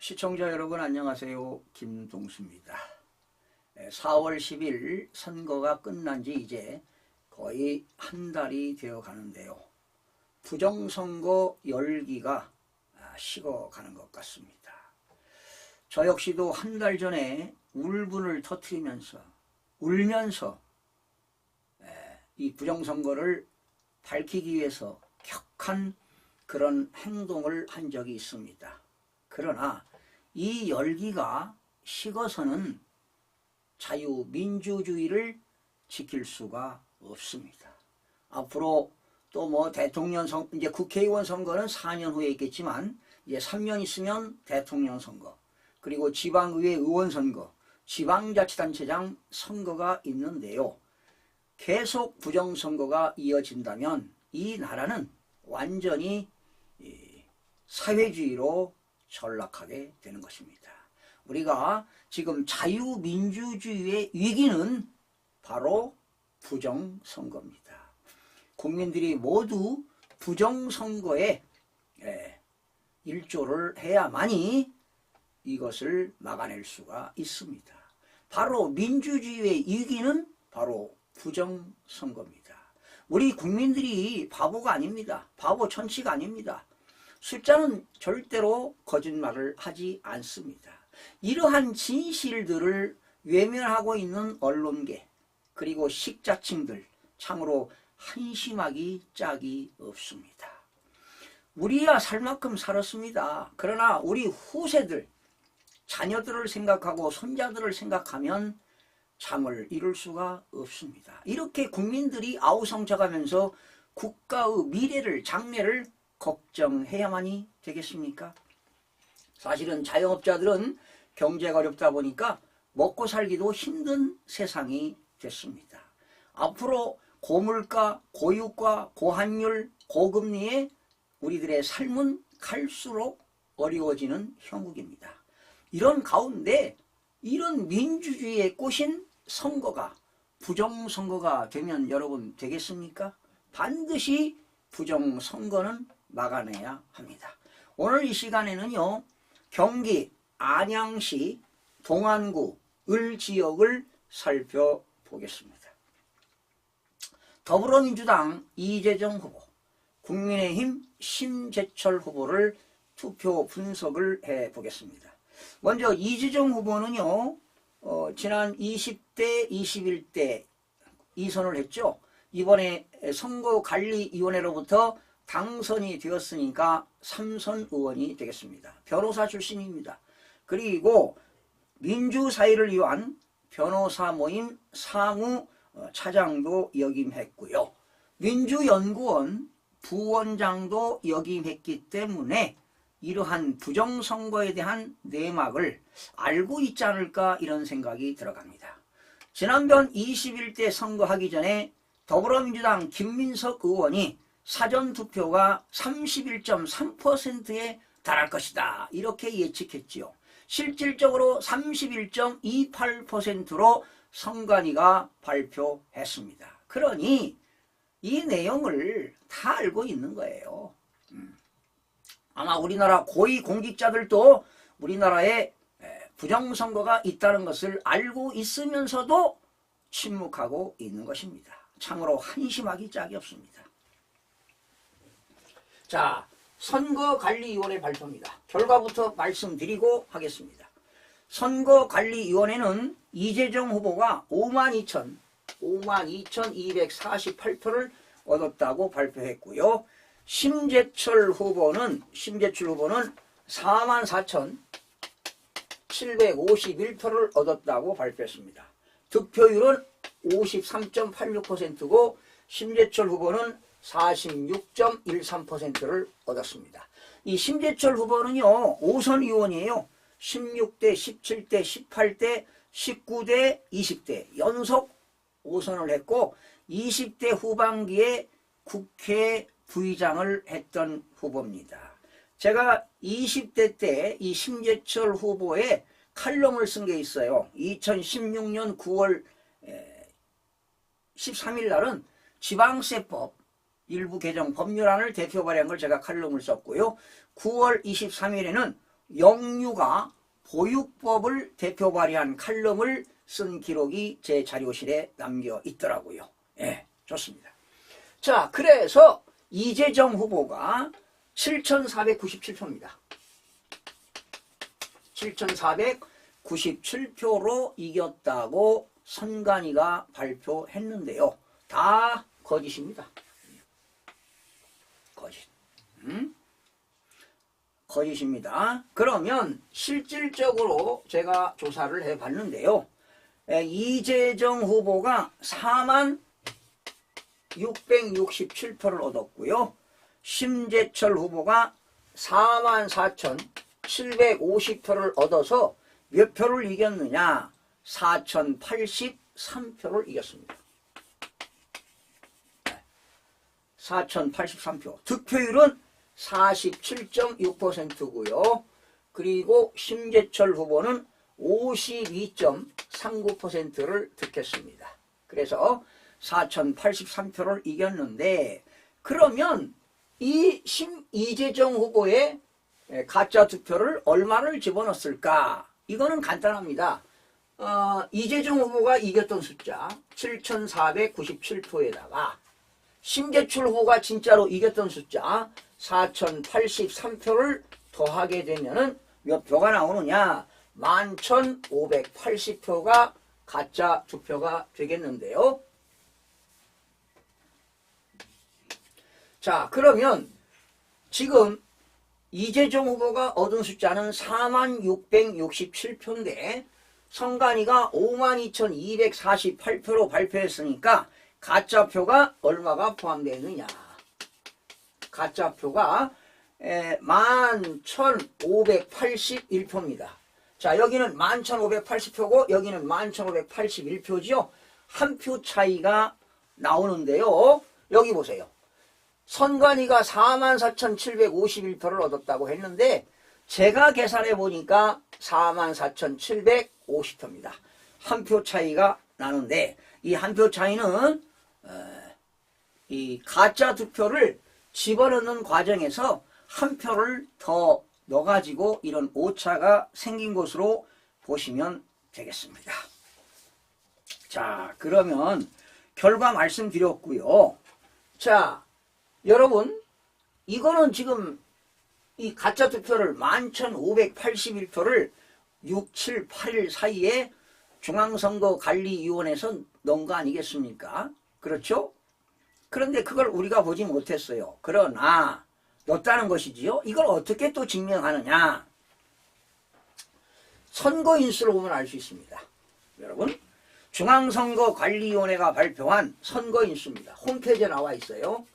시청자 여러분 안녕하세요. 김동수입니다. 4월 10일 선거가 끝난 지 이제 거의 한 달이 되어 가는데요. 부정선거 열기가 식어가는 것 같습니다. 저 역시도 한 달 전에 울분을 터뜨리면서 울면서 이 부정선거를 밝히기 위해서 격한 그런 행동을 한 적이 있습니다. 그러나 이 열기가 식어서는 자유민주주의를 지킬 수가 없습니다. 앞으로 또 뭐 대통령 선거, 이제 국회의원 선거는 4년 후에 있겠지만 이제 3년 있으면 대통령 선거, 그리고 지방의회 의원 선거, 지방자치단체장 선거가 있는데요. 계속 부정선거가 이어진다면 이 나라는 완전히 사회주의로 전락하게 되는 것입니다. 우리가 지금 자유민주주의의 위기는 바로 부정선거입니다. 국민들이 모두 부정선거에 일조를 해야만이 이것을 막아낼 수가 있습니다. 바로 민주주의의 위기는 바로 부정선거입니다. 우리 국민들이 바보가 아닙니다. 바보 천치가 아닙니다. 숫자는 절대로 거짓말을 하지 않습니다. 이러한 진실들을 외면하고 있는 언론계 그리고 식자층들 참으로 한심하기 짝이 없습니다. 우리야 살 만큼 살았습니다. 그러나 우리 후세들, 자녀들을 생각하고 손자들을 생각하면 잠을 이룰 수가 없습니다. 이렇게 국민들이 아우성쳐가면서 국가의 미래를, 장래를 걱정해야만이 되겠습니까? 사실은 자영업자들은 경제가 어렵다 보니까 먹고 살기도 힘든 세상이 됐습니다. 앞으로 고물가, 고유가, 고환율, 고금리에 우리들의 삶은 갈수록 어려워지는 형국입니다. 이런 가운데 이런 민주주의에 꼬신 선거가 부정선거가 되면 여러분 되겠습니까? 반드시 부정선거는 막아내야 합니다. 오늘 이 시간에는요, 경기 안양시 동안구 을지역을 살펴보겠습니다. 더불어민주당 이재정 후보, 국민의힘 심재철 후보를 투표 분석을 해보겠습니다. 먼저 이재정 후보는요, 지난 20대, 21대 2선을 했죠. 이번에 선거관리위원회로부터 당선이 되었으니까 3선 의원이 되겠습니다. 변호사 출신입니다. 그리고 민주사회를 위한 변호사 모임 사무 차장도 역임했고요. 민주연구원 부원장도 역임했기 때문에 이러한 부정선거에 대한 내막을 알고 있지 않을까 이런 생각이 들어갑니다. 지난번 21대 선거하기 전에 더불어민주당 김민석 의원이 사전투표가 31.3%에 달할 것이다 이렇게 예측했지요. 실질적으로 31.28%로 선관위가 발표했습니다. 그러니 이 내용을 다 알고 있는 거예요. 아마 우리나라 고위공직자들도 우리나라에 부정선거가 있다는 것을 알고 있으면서도 침묵하고 있는 것입니다. 참으로 한심하기 짝이 없습니다. 자, 선거관리위원회 발표입니다. 결과부터 말씀드리고 하겠습니다. 선거관리위원회는 이재정 후보가 52,248표를 얻었다고 발표했고요. 심재철 후보는 44,751표를 얻었다고 발표했습니다. 득표율은 53.86%고 심재철 후보는 46.13%를 얻었습니다. 이 심재철 후보는요, 5선 의원이에요. 16대, 17대, 18대, 19대, 20대 연속 5선을 했고 20대 후반기에 국회 부의장을 했던 후보입니다. 제가 20대 때 이 심재철 후보의 칼럼을 쓴 게 있어요. 2016년 9월 13일 날은 지방세법 일부 개정 법률안을 대표 발의한 걸 제가 칼럼을 썼고요. 9월 23일에는 영유가 보육법을 대표 발의한 칼럼을 쓴 기록이 제 자료실에 남겨 있더라고요. 예, 좋습니다. 자, 그래서 이재정 후보가 7,497표입니다. 7,497표로 이겼다고 선관위가 발표했는데요. 다 거짓입니다. 거짓. 거짓입니다. 그러면 실질적으로 제가 조사를 해봤는데요. 이재정 후보가 46,667표를 얻었고요. 심재철 후보가 44,750표를 얻어서 몇 표를 이겼느냐? 4,083표를 이겼습니다. 4,083표. 득표율은 47.6%고요. 그리고 심재철 후보는 52.39%를 득했습니다. 그래서 4,083표를 이겼는데, 그러면 이 이재정 후보의 가짜 득표를 얼마를 집어넣었을까? 이거는 간단합니다. 이재정 후보가 이겼던 숫자 7,497표에다가 심재철 후보가 진짜로 이겼던 숫자 4,083표를 더하게 되면은 몇 표가 나오느냐? 11,580표가 가짜 투표가 되겠는데요. 자, 그러면 지금 이재정 후보가 얻은 숫자는 46,667표인데 선관위가 52,248표로 발표했으니까 가짜표가 얼마가 포함되어 있느냐? 가짜표가 11,581표입니다. 자, 여기는 11,580표고 여기는 11,581표지요. 한 표 차이가 나오는데요. 여기 보세요. 선관위가 44,751표를 얻었다고 했는데 제가 계산해 보니까 44,750표입니다. 한 표 차이가 나는데 이 한 표 차이는 이 가짜 투표를 집어넣는 과정에서 한 표를 더 넣어가지고 이런 오차가 생긴 것으로 보시면 되겠습니다. 자, 그러면 결과 말씀드렸고요. 자, 여러분, 이거는 지금 이 가짜 투표를 11,581표를 6, 7, 8일 사이에 중앙선거관리위원회에서 넣은 거 아니겠습니까? 그렇죠? 그런데 그걸 우리가 보지 못했어요. 그러나 넣었다는 것이지요. 이걸 어떻게 또 증명하느냐? 선거인수를 보면 알 수 있습니다. 여러분, 중앙선거관리위원회가 발표한 선거인수입니다. 홈페이지에 나와 있어요.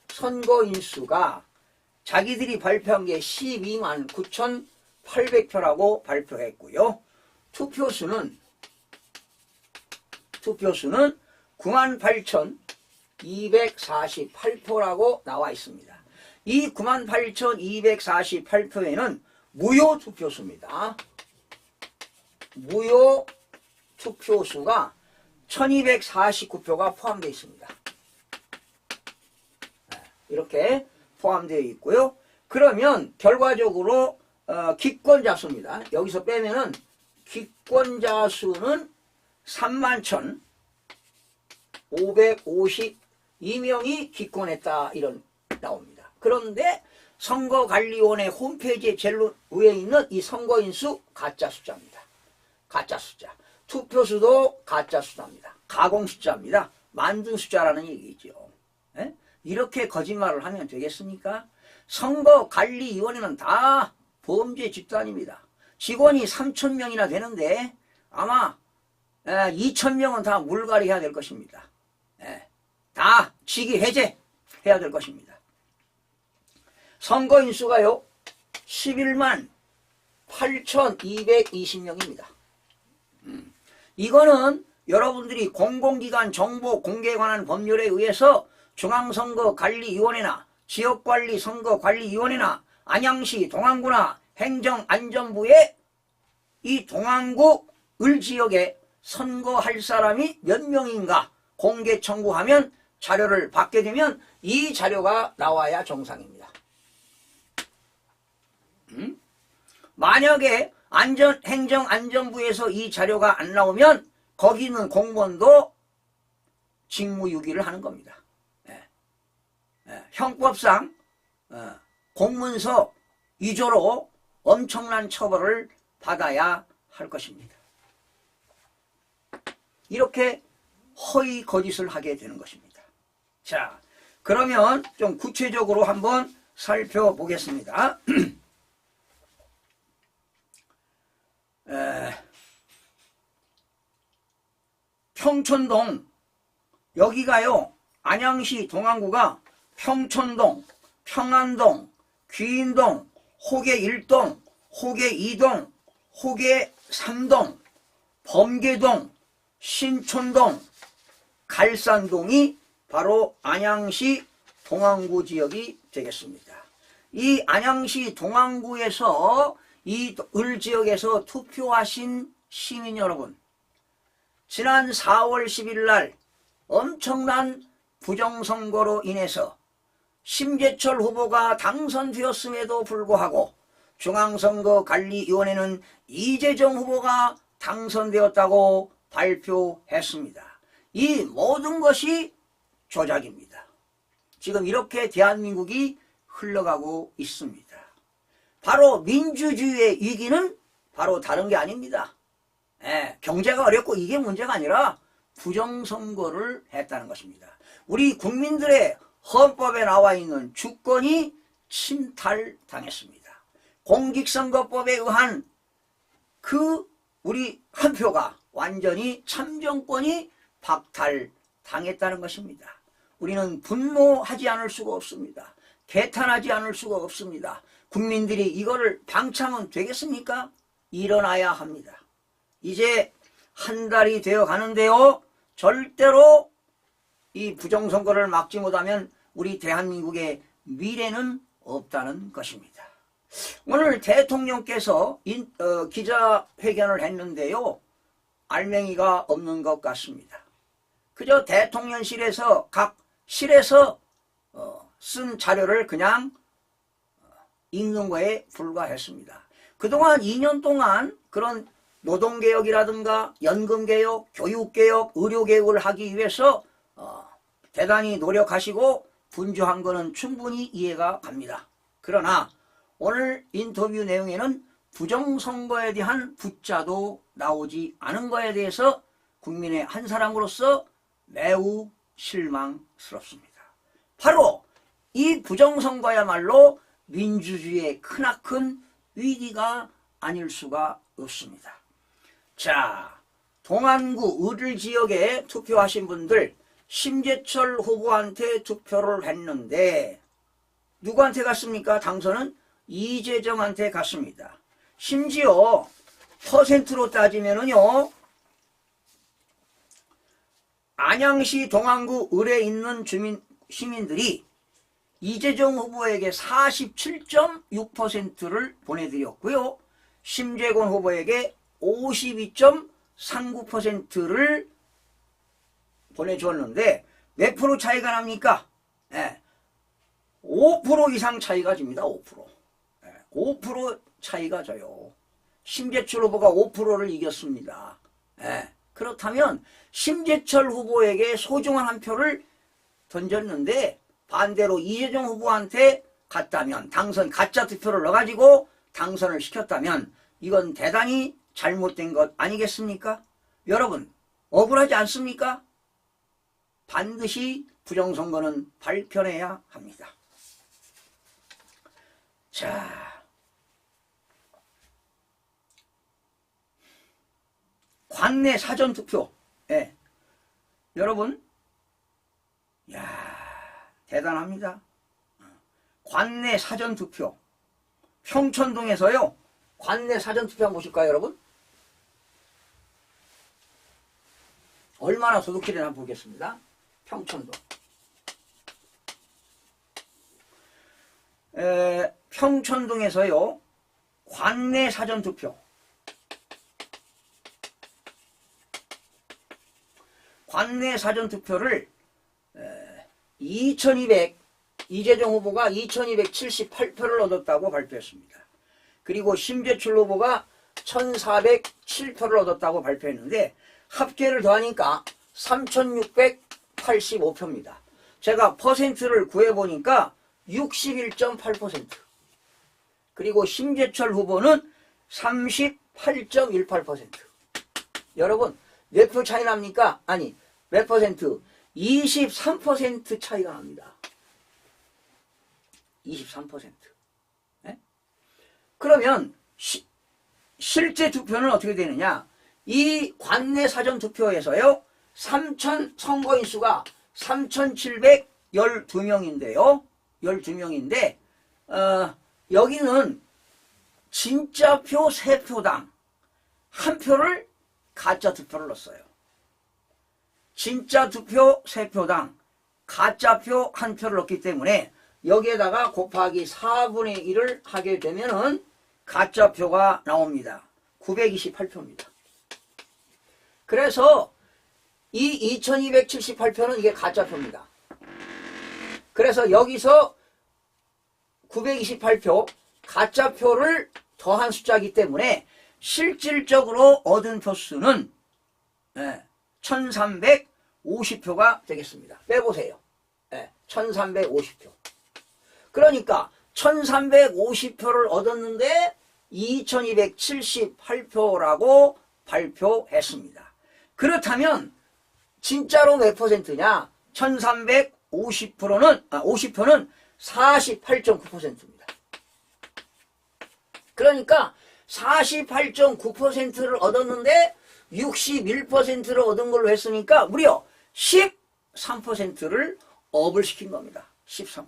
선거인수가 자기들이 발표한 게 12만 9,800표라고 발표했고요. 투표수는 98,248표라고 나와 있습니다. 이 98,248표에는 무효 투표수입니다. 무효 투표수가 1,249표가 포함되어 있습니다. 이렇게 포함되어 있고요. 그러면 결과적으로 기권자 수입니다. 여기서 빼면은 기권자 수는 31,552명이 기권했다 이런 나옵니다. 그런데 선거관리위원회 홈페이지에 제일 위에 있는 이 선거인수 가짜 숫자입니다. 가짜 숫자. 투표수도 가짜 숫자입니다. 가공 숫자입니다. 만든 숫자라는 얘기죠. 에? 이렇게 거짓말을 하면 되겠습니까? 선거관리위원회는 다 범죄 집단입니다. 직원이 3,000명이나 되는데 아마 2,000명은 다 물갈이해야 될 것입니다. 다 직위 해제해야 될 것입니다. 선거인수가요 11만 8,220명입니다. 이거는 여러분들이 공공기관 정보 공개에 관한 법률에 의해서 중앙선거관리위원회나 지역관리선거관리위원회나 안양시 동안구나 행정안전부에 이 동안구 을지역에 선거할 사람이 몇 명인가 공개 청구하면 자료를 받게 되면 이 자료가 나와야 정상입니다. 만약에 행정안전부에서 이 자료가 안 나오면 거기 있는 공무원도 직무유기를 하는 겁니다. 형법상 공문서 위조로 엄청난 처벌을 받아야 할 것입니다. 이렇게 허위 거짓을 하게 되는 것입니다. 자, 그러면 좀 구체적으로 한번 살펴보겠습니다. 평촌동, 여기가요, 안양시 동안구가 평촌동, 평안동, 귀인동, 호계 1동, 호계 2동, 호계 3동, 범계동, 신촌동, 갈산동이 바로 안양시 동안구 지역이 되겠습니다. 이 안양시 동안구에서 이 을지역에서 투표하신 시민 여러분, 지난 4월 10일 날 엄청난 부정선거로 인해서 심재철 후보가 당선되었음에도 불구하고 중앙선거관리위원회는 이재정 후보가 당선되었다고 발표했습니다. 이 모든 것이 조작입니다. 지금 이렇게 대한민국이 흘러가고 있습니다. 바로 민주주의의 위기는 바로 다른 게 아닙니다. 경제가 어렵고 이게 문제가 아니라 부정선거를 했다는 것입니다. 우리 국민들의 헌법에 나와 있는 주권이 침탈당했습니다. 공직선거법에 의한 우리 한 표가 완전히 참정권이 박탈당했다는 것입니다. 우리는 분노하지 않을 수가 없습니다. 개탄하지 않을 수가 없습니다. 국민들이 이거를 방치하면 되겠습니까? 일어나야 합니다. 이제 한 달이 되어 가는데요. 절대로 이 부정선거를 막지 못하면 우리 대한민국의 미래는 없다는 것입니다. 오늘 대통령께서 기자회견을 했는데요. 알맹이가 없는 것 같습니다. 그저 대통령실에서 각 실에서 쓴 자료를 그냥 읽는 거에 불과했습니다. 그동안 2년 동안 그런 노동개혁이라든가 연금개혁, 교육개혁, 의료개혁을 하기 위해서 대단히 노력하시고 분주한 것은 충분히 이해가 갑니다. 그러나 오늘 인터뷰 내용에는 부정선거에 대한 붓자도 나오지 않은 것에 대해서 국민의 한 사람으로서 매우 실망스럽습니다. 바로 이 부정선거야말로 민주주의의 크나큰 위기가 아닐 수가 없습니다. 자, 동안구 을지역에 투표하신 분들 심재철 후보한테 투표를 했는데 누구한테 갔습니까? 당선은 이재정한테 갔습니다. 심지어 퍼센트로 따지면은요, 안양시 동안구 을에 있는 시민들이 이재정 후보에게 47.6%를 보내드렸고요. 심재권 후보에게 52.39%를 보내주었는데 몇 프로 차이가 납니까? 5% 이상 차이가 집니다. 5%. 5% 차이가 져요. 심재철 후보가 5%를 이겼습니다. 그렇다면 심재철 후보에게 소중한 한 표를 던졌는데 반대로 이재정 후보한테 갔다면 가짜 투표를 넣어가지고 당선을 시켰다면 이건 대단히 잘못된 것 아니겠습니까? 여러분 억울하지 않습니까? 반드시 부정선거는 밝혀내야 합니다. 자, 관내 사전투표. 여러분, 대단합니다. 관내 사전투표. 평촌동에서요. 관내 사전투표 한번 보실까요, 여러분? 얼마나 도둑질이나 한번 보겠습니다. 평촌동. 평촌동에서요. 관내 사전투표. 관내 사전투표를 이재정 후보가 2278표를 얻었다고 발표했습니다. 그리고 심재철 후보가 1407표를 얻었다고 발표했는데 합계를 더하니까 3685표입니다. 제가 퍼센트를 구해보니까 61.8%. 그리고 심재철 후보는 38.18%. 여러분 몇 표 차이 납니까? 아니 몇 퍼센트? 23% 차이가 납니다. 23%. 네? 그러면 실제 투표는 어떻게 되느냐? 이 관내 사전 투표에서요. 선거인 수가 3,712명인데요. 12명인데 여기는 진짜 표 3표당 한 표를 가짜 투표를 넣었어요. 진짜 투표 3표당 가짜표 1표를 넣기 때문에 여기에다가 곱하기 4분의 1을 하게 되면은 가짜표가 나옵니다. 928표입니다. 그래서 이 2278표는 이게 가짜표입니다. 그래서 여기서 928표 가짜표를 더한 숫자이기 때문에 실질적으로 얻은 표수는 1350표가 되겠습니다. 빼보세요. 1350표. 그러니까 1350표를 얻었는데 2278표라고 발표했습니다. 그렇다면 진짜로 몇 퍼센트냐? 1350%는 50표는 48.9%입니다. 그러니까 48.9%를 얻었는데 61%를 얻은 걸로 했으니까 무려 13%를 업을 시킨 겁니다. 13%.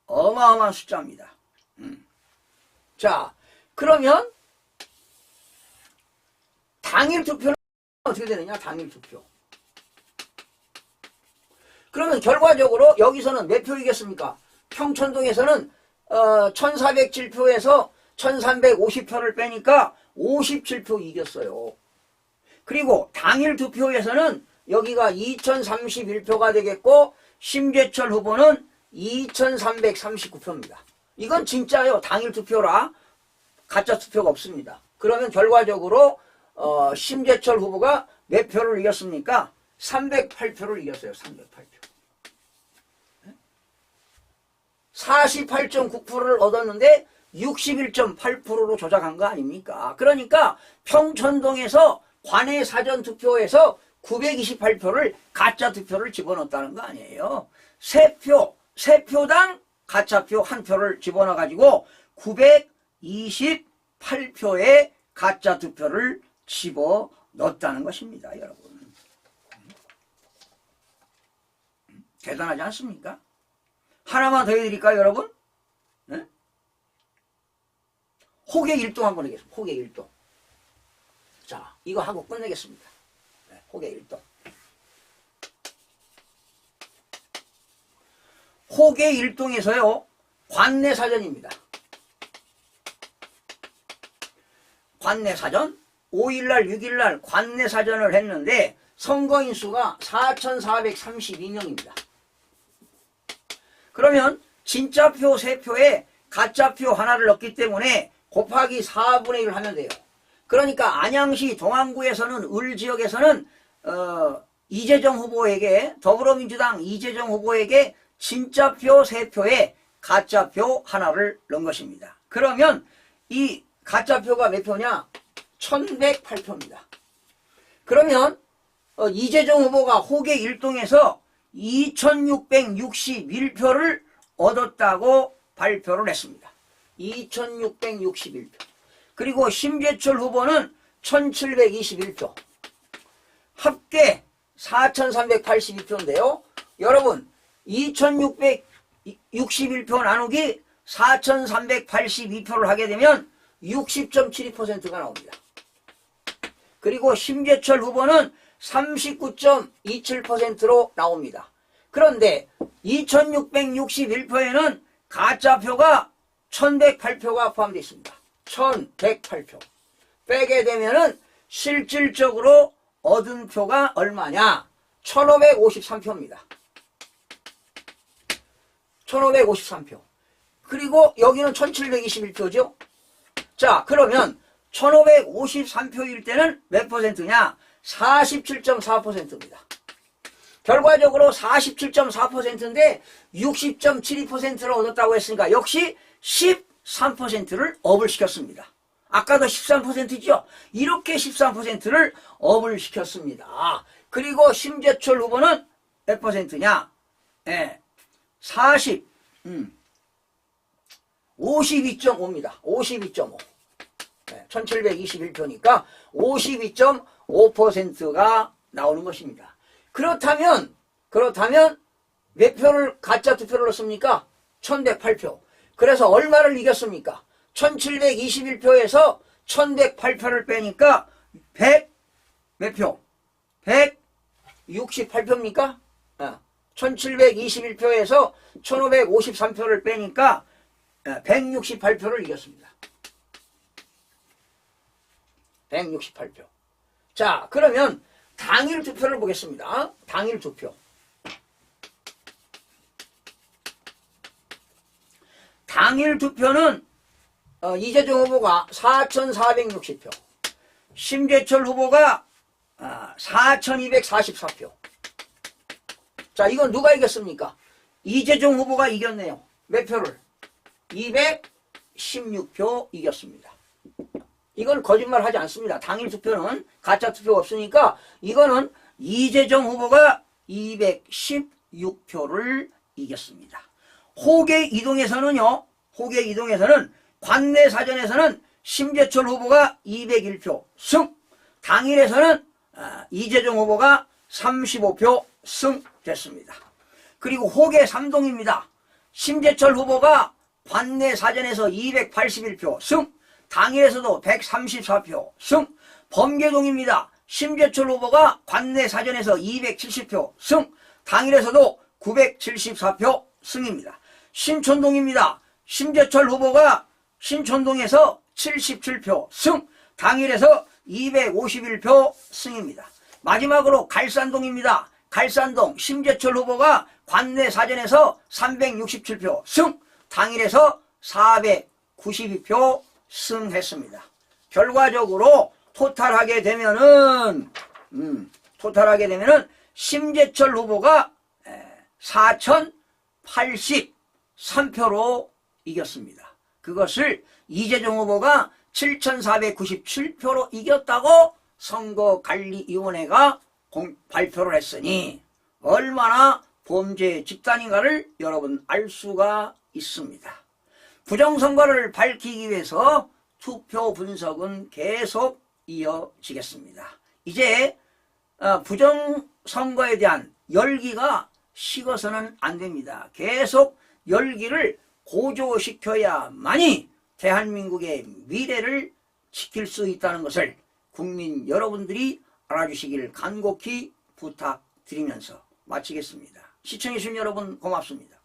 어마어마한 숫자입니다. 자, 그러면 당일 투표는 어떻게 되느냐? 당일 투표. 그러면 결과적으로 여기서는 몇 표 이겼습니까? 평촌동에서는 1407표에서 1350표를 빼니까 57표 이겼어요. 그리고 당일 투표에서는 여기가 2031표가 되겠고 심재철 후보는 2339표입니다. 이건 진짜요. 당일 투표라 가짜 투표가 없습니다. 그러면 결과적으로 심재철 후보가 몇 표를 이겼습니까? 308표를 이겼어요. 308표. 48.9%를 얻었는데 61.8%로 조작한 거 아닙니까? 그러니까 평촌동에서 관내 사전투표에서 928표를 가짜 투표를 집어넣었다는 거 아니에요. 3표당 가짜표 1표를 집어넣어가지고 928표의 가짜 투표를 집어넣었다는 것입니다. 여러분. 대단하지 않습니까? 하나만 더 해드릴까요, 여러분? 네? 호객 일동 한번 하겠습니다. 호객 일동. 자, 이거 하고 끝내겠습니다. 네, 호객 일동. 호객 일동에서요, 관내 사전입니다. 관내 사전, 5일날, 6일날 관내 사전을 했는데 선거인 수가 4,432명입니다. 그러면 진짜표 3표에 가짜표 하나를 넣기 때문에 곱하기 4분의 1을 하면 돼요. 그러니까 안양시 동안구에서는 을지역에서는 이재정 후보에게 더불어민주당 이재정 후보에게 진짜표 3표에 가짜표 하나를 넣은 것입니다. 그러면 이 가짜표가 몇 표냐? 1108표입니다. 그러면 이재정 후보가 호객 일동에서 2661표를 얻었다고 발표를 했습니다. 2661표. 그리고 심재철 후보는 1721표. 합계 4382표인데요. 여러분 2661표 나누기 4382표를 하게 되면 60.72%가 나옵니다. 그리고 심재철 후보는 39.27%로 나옵니다. 그런데 2661표에는 가짜표가 1108표가 포함되어 있습니다. 1108표. 빼게 되면은 실질적으로 얻은 표가 얼마냐? 1553표입니다. 1553표. 그리고 여기는 1721표죠. 자, 그러면 1553표일 때는 몇 퍼센트냐? 47.4%입니다. 결과적으로 47.4%인데 60.72%를 얻었다고 했으니까 역시 13%를 업을 시켰습니다. 아까도 13%죠? 이렇게 13%를 업을 시켰습니다. 그리고 심재철 후보는 몇 퍼센트냐? 52.5입니다. 52.5. 1721표니까 52.5%가 나오는 것입니다. 그렇다면 몇 표를 가짜 투표를 넣습니까? 1108표. 그래서 얼마를 이겼습니까? 1721표에서 1108표를 빼니까 몇 표? 168표입니까? 1721표에서 1553표를 빼니까 168표를 이겼습니다. 168표. 자, 그러면 당일 투표를 보겠습니다. 당일 투표. 당일 투표는 이재정 후보가 4460표, 심재철 후보가 4244표. 자, 이건 누가 이겼습니까? 이재정 후보가 이겼네요. 몇 표를? 216표 이겼습니다. 이건 거짓말 하지 않습니다. 당일 투표는 가짜 투표 없으니까 이거는 이재정 후보가 216표를 이겼습니다. 호계 이동에서는요, 관내 사전에서는 심재철 후보가 201표 승, 당일에서는 이재정 후보가 35표 승됐습니다. 그리고 호계 3동입니다. 심재철 후보가 관내 사전에서 281표 승, 당일에서도 134표 승. 범계동입니다. 심재철 후보가 관내 사전에서 270표 승, 당일에서도 974표 승입니다. 신촌동입니다. 심재철 후보가 신촌동에서 77표 승, 당일에서 251표 승입니다. 마지막으로 갈산동입니다. 갈산동 심재철 후보가 관내 사전에서 367표 승, 당일에서 492표 승했습니다. 결과적으로 토탈하게 되면은 심재철 후보가 4083표로 이겼습니다. 그것을 이재정 후보가 7497표로 이겼다고 선거관리위원회가 발표를 했으니 얼마나 범죄 집단인가를 여러분 알 수가 있습니다. 부정선거를 밝히기 위해서 투표 분석은 계속 이어지겠습니다. 이제 부정선거에 대한 열기가 식어서는 안 됩니다. 계속 열기를 고조시켜야만이 대한민국의 미래를 지킬 수 있다는 것을 국민 여러분들이 알아주시길 간곡히 부탁드리면서 마치겠습니다. 시청해주신 여러분 고맙습니다.